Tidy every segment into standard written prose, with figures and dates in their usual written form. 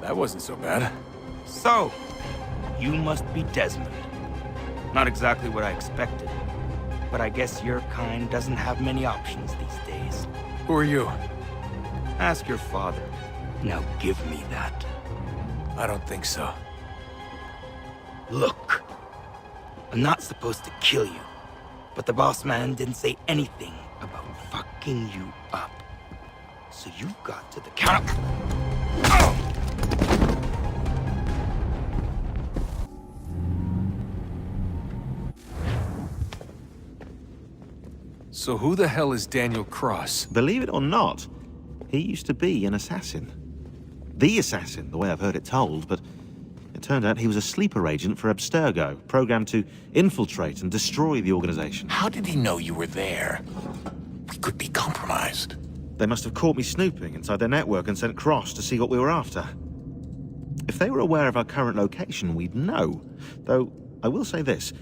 That wasn't so bad. So, you must be Desmond. Not exactly what I expected, but I guess your kind doesn't have many options these days. Who are you? Ask your father. Now give me that. I don't think so. Look, I'm not supposed to kill you, but the boss man didn't say anything about fucking you up. So you've got to the count. So who the hell is Daniel Cross? Believe it or not, he used to be an assassin. The assassin, the way I've heard it told, but it turned out he was a sleeper agent for Abstergo, programmed to infiltrate and destroy the organization. How did he know you were there? We could be compromised. They must have caught me snooping inside their network and sent Cross to see what we were after. If they were aware of our current location, we'd know. Though, I will say this.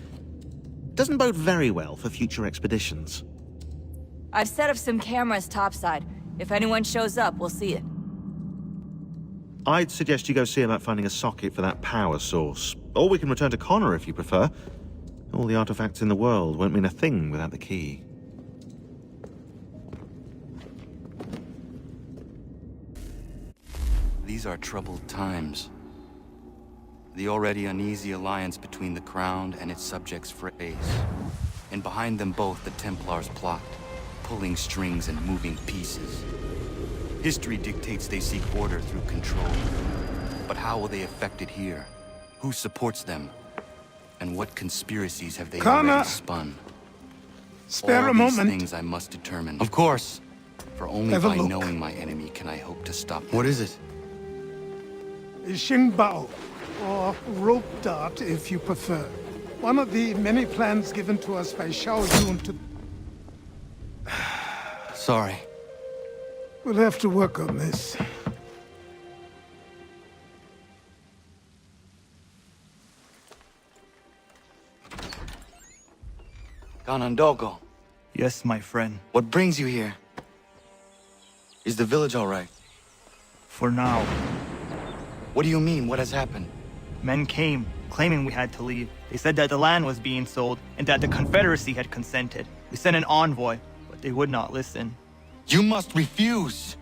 Doesn't bode very well for future expeditions. I've set up some cameras topside. If anyone shows up, we'll see it. I'd suggest you go see about finding a socket for that power source. Or we can return to Connor if you prefer. All the artifacts in the world won't mean a thing without the key. These are troubled times. The already uneasy alliance between the Crown and its subjects frays. And behind them both the Templars plot, pulling strings and moving pieces. History dictates they seek order through control. But how will they affect it here? Who supports them? And what conspiracies have they already spun? Spare All a these moment. things I must determine. Of course. For only Have a by look. knowing my enemy can I hope to stop them. What is it? Xingbao, or rope dart if you prefer. One of the many plans given to us by Xiao Yun to... Sorry. We'll have to work on this. Ganondogo, Yes, my friend. what brings you here? Is the village all right? For now. What do you mean? What has happened? Men came, claiming we had to leave. They said that the land was being sold, and that the Confederacy had consented. We sent an envoy, but they would not listen. You must refuse!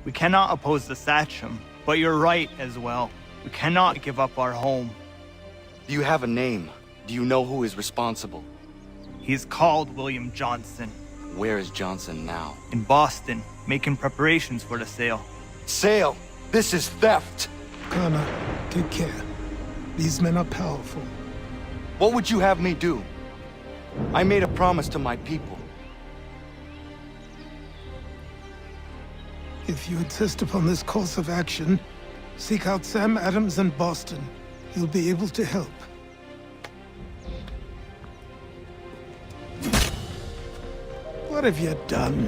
We cannot oppose the Sachem, but you're right as well. We cannot give up our home. Do you have a name? Do you know who is responsible? He's called William Johnson, Where is Johnson now? in Boston, making preparations for the sale. Sale! This is theft! Kana, take care. These men are powerful. What would you have me do? I made a promise to my people. If you insist upon this course of action, seek out Sam Adams in Boston. He'll be able to help. What have you done?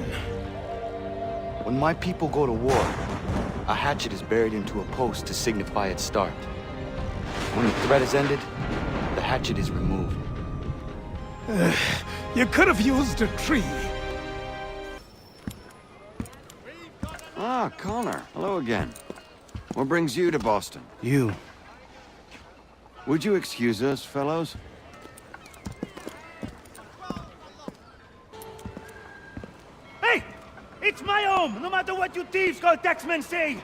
When my people go to war, a hatchet is buried into a post to signify its start. When the threat is ended, the hatchet is removed. You could have used a tree. Ah, Connor. Hello again. What brings you to Boston? You. Would you excuse us, fellows? Hey! It's my home, no matter what you thieves called taxmen say!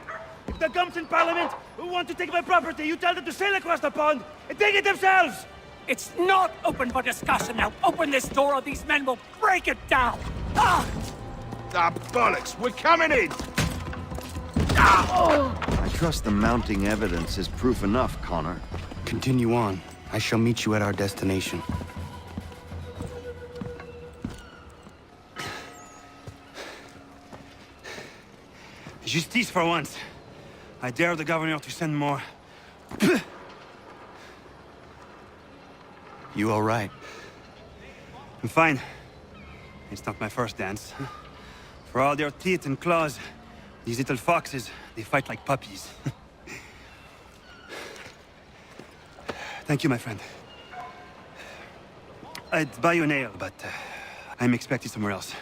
If the gums in Parliament who want to take my property, you tell them to sail across the pond and take it themselves! It's not open for discussion now. Open this door or these men will break it down. Ah! Ah, bollocks! We're coming in! I trust the mounting evidence is proof enough, Connor. Continue on. I shall meet you at our destination. Justice for once. I dare the governor to send more. You all right? I'm fine. It's not my first dance. For all their teeth and claws, these little foxes, they fight like puppies. Thank you, my friend. I'd buy you an ale, but I'm expected somewhere else.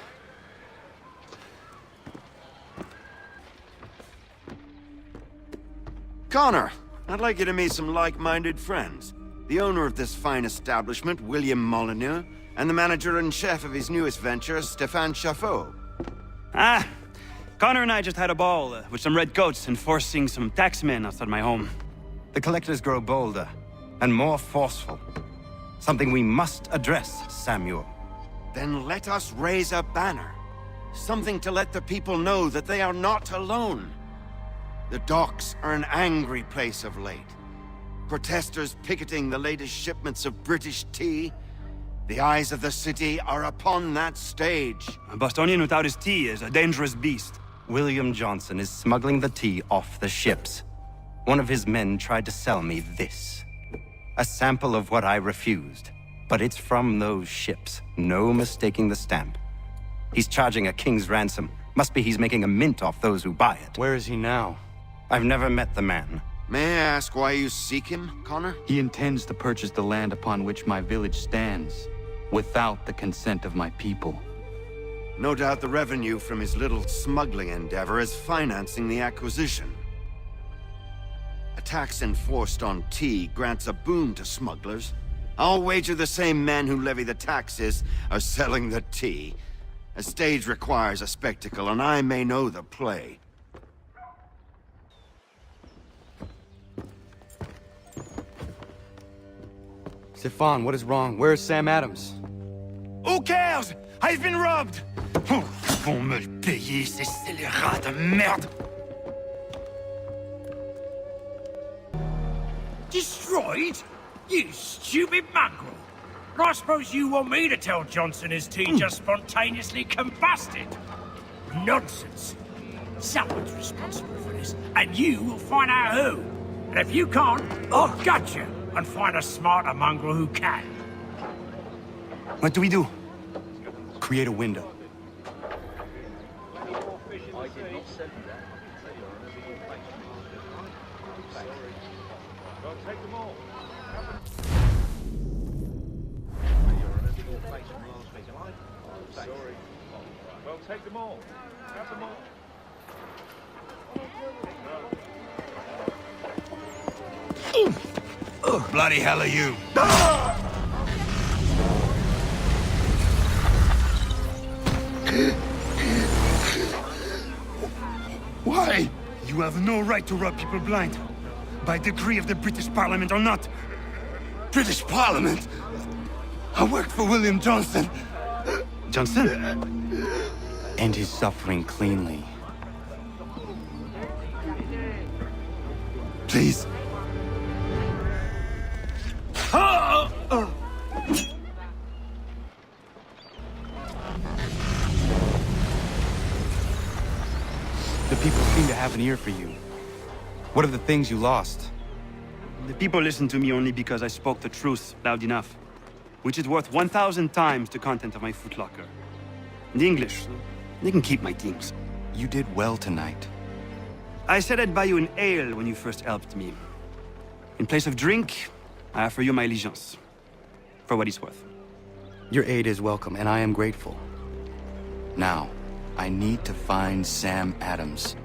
Connor, I'd like you to meet some like-minded friends. The owner of this fine establishment, William Molyneux, and the manager and chef of his newest venture, Stéphane Chaffeau. Ah, Connor and I just had a ball with some red coats enforcing some taxmen outside my home. The collectors grow bolder and more forceful. Something we must address, Samuel. Then let us raise a banner. Something to let the people know that they are not alone. The docks are an angry place of late. Protesters picketing the latest shipments of British tea. The eyes of the city are upon that stage. A Bostonian without his tea is a dangerous beast. William Johnson is smuggling the tea off the ships. One of his men tried to sell me this. A sample of what I refused. But it's from those ships. No mistaking the stamp. He's charging a king's ransom. Must be he's making a mint off those who buy it. Where is he now? I've never met the man. May I ask why you seek him, Connor? He intends to purchase the land upon which my village stands, without the consent of my people. No doubt the revenue from his little smuggling endeavor is financing the acquisition. A tax enforced on tea grants a boon to smugglers. I'll wager the same men who levy the taxes are selling the tea. A stage requires a spectacle, and I may know the play. Stefan, what is wrong? Where is Sam Adams? Who cares? I've been robbed! Vont me le payer, ces scélérats de merde! Destroyed? You stupid mongrel! I suppose you want me to tell Johnson his tea just spontaneously combusted? Nonsense! Someone's responsible for this, and you will find out who. And if you can't, I'll gut you and find a smarter mongrel who can. What do we do? Create a window. Take them all. Have them all. Bloody hell are you? Why? You have no right to rob people blind. By decree of the British Parliament or not. British Parliament? I worked for William Johnson. Johnson? End his suffering cleanly. Please. The people seem to have an ear for you. What are the things you lost? The people listen to me only because I spoke the truth loud enough, which is worth 1,000 times the content of my footlocker. The English, they can keep my things. You did well tonight. I said I'd buy you an ale when you first helped me. In place of drink, I offer you my allegiance. For what it's worth. Your aid is welcome, and I am grateful. Now, I need to find Sam Adams.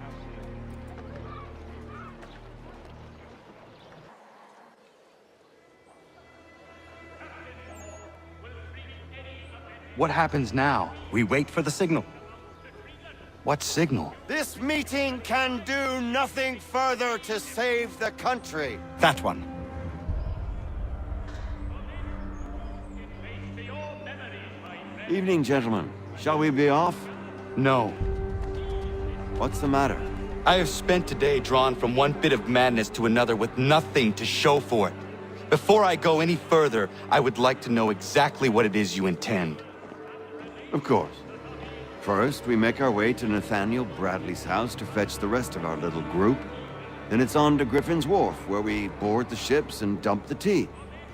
What happens now? We wait for the signal. What signal? This meeting can do nothing further to save the country. That one. Evening, gentlemen. Shall we be off? No. What's the matter? I have spent today drawn from one bit of madness to another with nothing to show for it. Before I go any further, I would like to know exactly what it is you intend. Of course. First, we make our way to Nathaniel Bradley's house to fetch the rest of our little group. Then it's on to Griffin's Wharf, where we board the ships and dump the tea.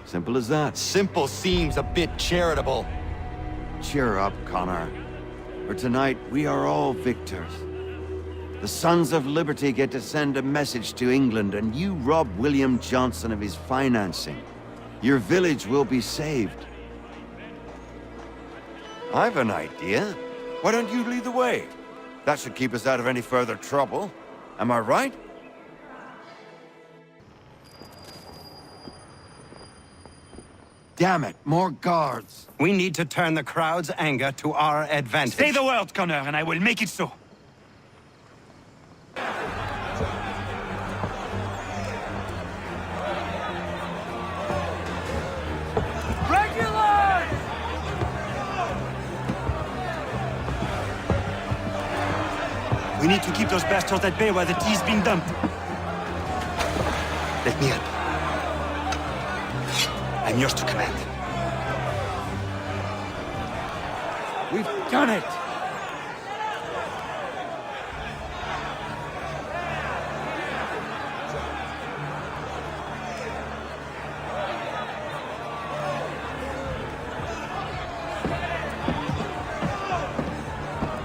Simple as that. Simple seems a bit charitable. Cheer up, Connor. For tonight, we are all victors. The Sons of Liberty get to send a message to England, and you rob William Johnson of his financing. Your village will be saved. I've an idea. Why don't you lead the way? That should keep us out of any further trouble. Am I right? Damn it, more guards. We need to turn the crowd's anger to our advantage. Say the word, Connor, and I will make it so. Regulars! We need to keep those bastards at bay while the tea's being dumped. Let me help. I'm yours to command. We've done it!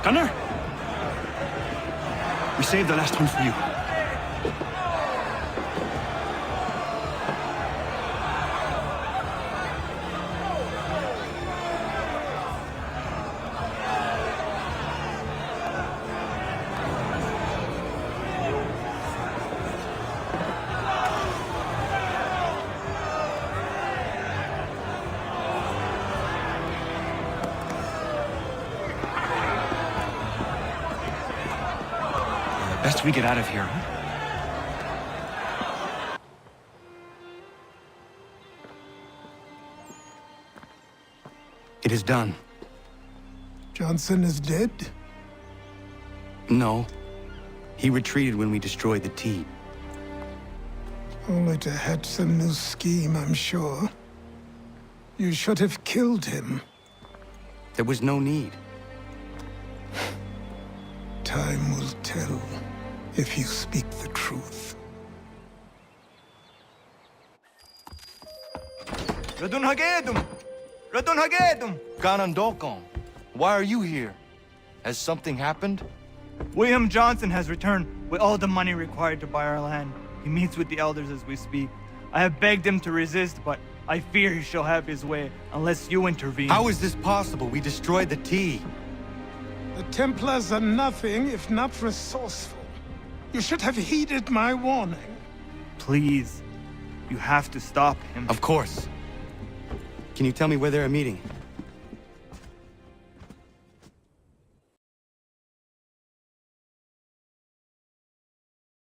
Connor? We saved the last one for you. Best we get out of here, huh? It is done. Johnson is dead? No. He retreated when we destroyed the T. Only to hatch some new scheme, I'm sure. You should have killed him. There was no need. Time will tell if you speak the truth. Ganondokon, why are you here? Has something happened? William Johnson has returned with all the money required to buy our land. He meets with the elders as we speak. I have begged him to resist, but I fear he shall have his way unless you intervene. How is this possible? We destroyed the T. The Templars are nothing if not resourceful. You should have heeded my warning. Please, you have to stop him. Of course. Can you tell me where they're meeting?